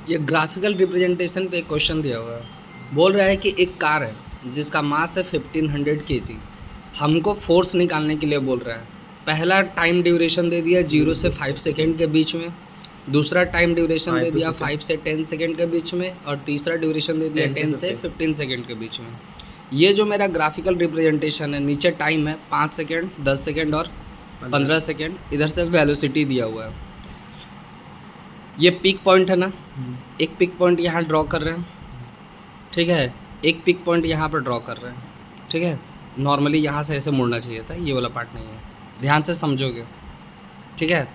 ये graphical representation पे एक क्वेश्चन दिया हुआ है। बोल रहा है कि एक कार है जिसका मास है 1500 kg। हमको फोर्स निकालने के लिए बोल रहा है। पहला टाइम ड्यूरेशन दे दिया 0 से 5 सेकेंड के बीच में, दूसरा टाइम ड्यूरेशन दे दिया 5 से 10 सेकेंड के बीच में, और तीसरा ड्यूरेशन दे दिया 10 से 15 सेकेंड के बीच में। ये जो मेरा ग्राफिकल रिप्रेजेंटेशन है, नीचे टाइम है 5 सेकेंड, 10 सेकेंड और 15 सेकेंड, इधर से वेलोसिटी दिया हुआ है। ये पिक पॉइंट है ना, एक पिक पॉइंट यहाँ ड्रॉ कर रहे हैं, ठीक है, एक पिक पॉइंट यहाँ पर ड्रॉ कर रहे हैं, ठीक है। नॉर्मली यहाँ से ऐसे मुड़ना चाहिए था, ये वाला पार्ट नहीं है, ध्यान से समझोगे, ठीक है।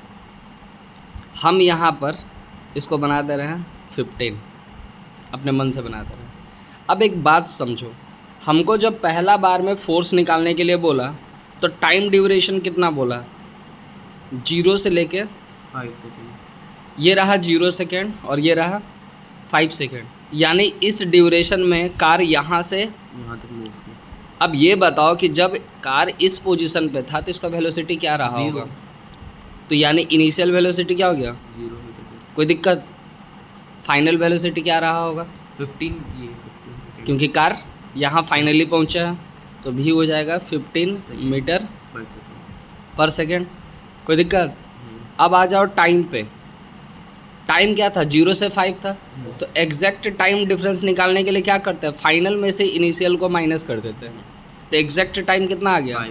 हम यहाँ पर इसको बना दे रहे हैं 15, अपने मन से बना दे रहे हैं। अब एक बात समझो, हमको जब पहला बार में फोर्स निकालने के लिए बोला तो टाइम ड्यूरेशन कितना बोला, 0 से लेके 5 सेकेंड, ये रहा 0 सेकेंड और ये रहा 5 सेकेंड, यानी इस ड्यूरेशन में कार यहाँ से यहाँ तक मूव किया। अब ये बताओ कि जब कार इस पोजीशन पे था तो इसका वेलोसिटी क्या रहा होगा, तो यानी इनिशियल वेलोसिटी क्या हो गया 0 मीटर, कोई दिक्कत, फाइनल वेलोसिटी क्या रहा होगा 15 सेकेंड, क्योंकि कार यहाँ फाइनली पहुँचा है तो भी हो जाएगा 15 मीटर पर सेकेंड, कोई दिक्कत। अब आ जाओ टाइम पे, टाइम क्या था 0 से 5 था, तो एग्जैक्ट टाइम डिफरेंस निकालने के लिए क्या करते हैं, फाइनल में से इनिशियल को माइनस कर देते हैं, तो एग्जैक्ट टाइम कितना आ गया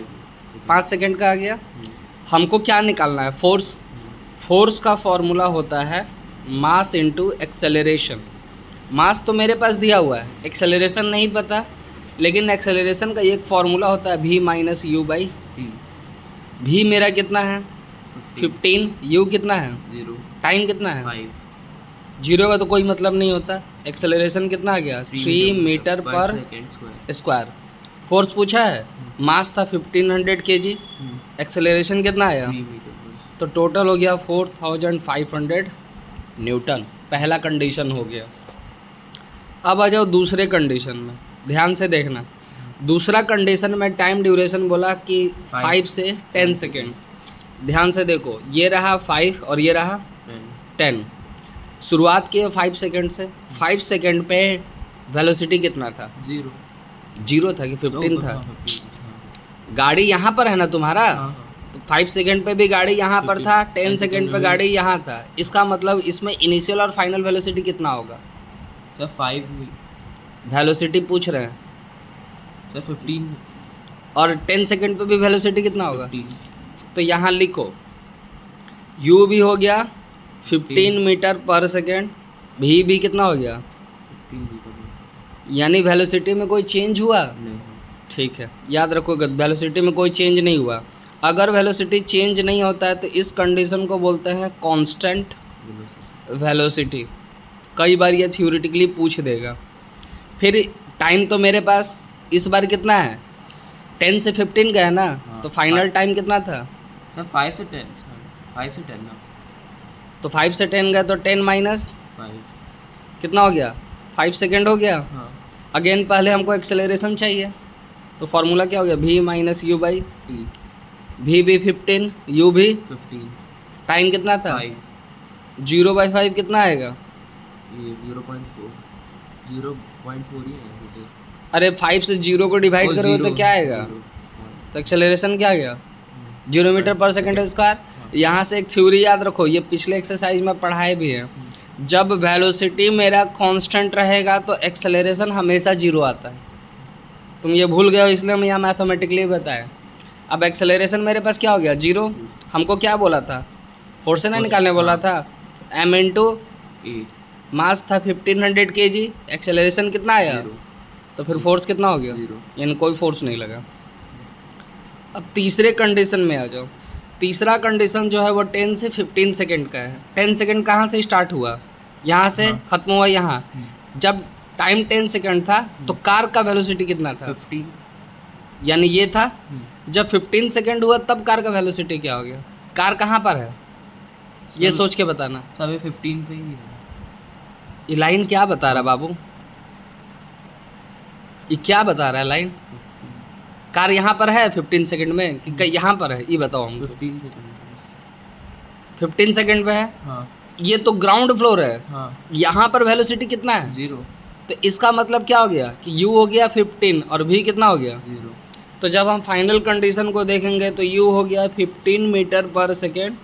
5 सेकेंड का आ गया। हमको क्या निकालना है, फोर्स। फोर्स का फॉर्मूला होता है मास इनटू एक्सेलरेशन। मास तो मेरे पास दिया हुआ है, एक्सेलरेशन नहीं पता, लेकिन एक्सेलरेशन का एक फॉर्मूला होता है v minus you by v। मेरा कितना है 15, u कितना है 0, टाइम कितना है 5, 0 का तो कोई मतलब नहीं होता। एक्सेलरेशन कितना आ गया 3 मीटर पर स्क्वायर। फोर्स पूछा है, मास था 1500 kg, एक्सेलरेशन कितना आया, 3 मीटर, तो टोटल हो गया 4500 न्यूटन। पहला कंडीशन हो गया। अब आ जाओ दूसरे कंडीशन में, ध्यान से देखना। दूसरा कंडीशन में टाइम ड्यूरेशन बोला कि 5 से 10 सेकेंड। ध्यान से देखो, ये रहा 5 और ये रहा 10। शुरुआत की 5 सेकेंड से, 5 सेकेंड पे वेलोसिटी कितना था 0 था कि 15 था। गाड़ी यहाँ पर है ना तुम्हारा, तो 5 सेकेंड पे भी गाड़ी यहाँ पर था, 10 सेकेंड पे गाड़ी यहाँ था। इसका मतलब इसमें इनिशियल और फाइनल वेलोसिटी कितना होगा, सर 5 वेलोसिटी पूछ रहे हैं, सर 15 और 10 सेकेंड पे भी वेलोसिटी कितना होगा, 15, तो यहाँ लिखो u भी हो गया 15 मीटर पर सेकेंड, v भी कितना हो गया 15 मीटर, यानी वेलोसिटी में कोई चेंज हुआ, नहीं, ठीक है। याद रखोगे वेलोसिटी में कोई चेंज नहीं हुआ। अगर वेलोसिटी चेंज नहीं होता है तो इस कंडीशन को बोलते हैं कांस्टेंट वेलोसिटी। कई बार ये थ्योरेटिकली पूछ देगा। फिर टाइम तो मेरे पास इस बार कितना है 10 से 15 गया ना, तो फाइनल टाइम कितना था सर 5 से 10, 5 से 10 ना, तो 5 से 10 गया तो 10 माइनस 5, कितना हो गया 5 सेकेंड हो गया। हाँ, अगेन पहले हमको एक्सेलरेशन चाहिए, तो फार्मूला क्या हो गया v minus you by t, v भी 15, u भी 15, टाइम कितना था 5, 0/5 कितना आएगा, ये 0.4 ही है बेटे। अरे 5 से 0 को डिवाइड करोगे तो क्या आएगा, तो एक्सेलरेशन क्या आ गया 0 मीटर पर सेकेंड स्क्वायर। यहाँ से एक थ्योरी याद रखो, ये पिछले एक्सरसाइज में पढ़ाए भी हैं। जब वेलोसिटी मेरा कांस्टेंट रहेगा तो एक्सेलरेशन हमेशा 0 आता है। तुम ये भूल गए हो, इसलिए हम यहाँ मैथमेटिकली बताएं। अब एक्सेलरेशन मेरे पास क्या हो गया 0। हमको क्या बोला था, फोर्स से ना निकालने बोला था, m इंटू मास था 1500 kg, एक्सेलरेशन कितना आया, तो फिर फोर्स कितना हो गया, यानी कोई फोर्स नहीं लगा। अब तीसरे कंडीशन में आ जाओ। तीसरा कंडीशन जो है वो 10 से 15 सेकेंड का है। 10 सेकेंड कहाँ से स्टार्ट हुआ, यहाँ से ख़त्म हुआ यहाँ। जब टाइम 10 सेकेंड था तो कार का वेलोसिटी कितना था 15, यानी ये था। जब 15 सेकेंड हुआ तब कार का वेलोसिटी क्या हो गया, कार कहाँ पर है ये सोच के बताना। सब 15 पे ही है। ये लाइन क्या बता रहा है बाबू, ये क्या बता रहा है लाइन, कार यहाँ पर है 15 सेकंड में कि यहाँ पर है, ये बताओ हमको। 15 सेकंड, 15 सेकंड पे है, हाँ, ये तो ग्राउंड फ्लोर है, हाँ यहाँ पर वेलोसिटी कितना है? 0 तो इसका मतलब क्या हो गया कि u हो गया 15 और v कितना हो गया? 0 तो जब हम फाइनल कंडीशन को देखेंगे तो u हो गया 15 मीटर पर सेकेंड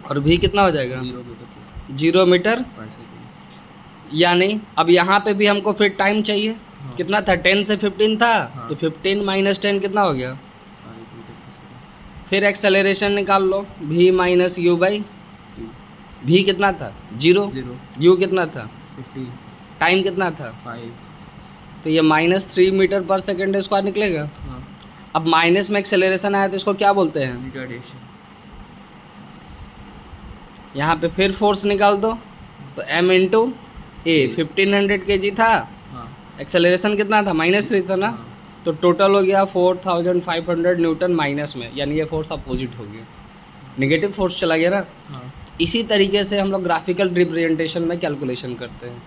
और v कितना हो जाएगा? 0 मीटर 0 मीटर पर सेकंड। यानी अब यहाँ पे भी हमको फिर टाइम चाहिए। हाँ। कितना था? 10 से 15 था, हाँ। तो 15 माइनस 10 कितना हो गया? 5 मीटर पर सेकंड। फिर एक्सेलरेशन निकाल लो, v minus you by v कितना था? 0। 0 u कितना था? 15 टाइम कितना था? 5 तो ये -3 मीटर पर सेकेंड स्क्वायर निकलेगा। हाँ अब माइनस में एक्सेलरेशन आया तो इसको क्या बोलते हैं? रिटार्डेशन। यहाँ पे फिर फोर्स निकाल दो, तो m इंटू ए 1500 kg था, हाँ एक्सेलरेशन कितना था? -3 था ना, हाँ। तो टोटल हो गया 4500 न्यूटन माइनस में, यानी ये फोर्स अपोजिट हो गया, नेगेटिव फोर्स चला गया ना। हाँ इसी तरीके से हम लोग ग्राफिकल रिप्रेजेंटेशन में कैलकुलेशन करते हैं।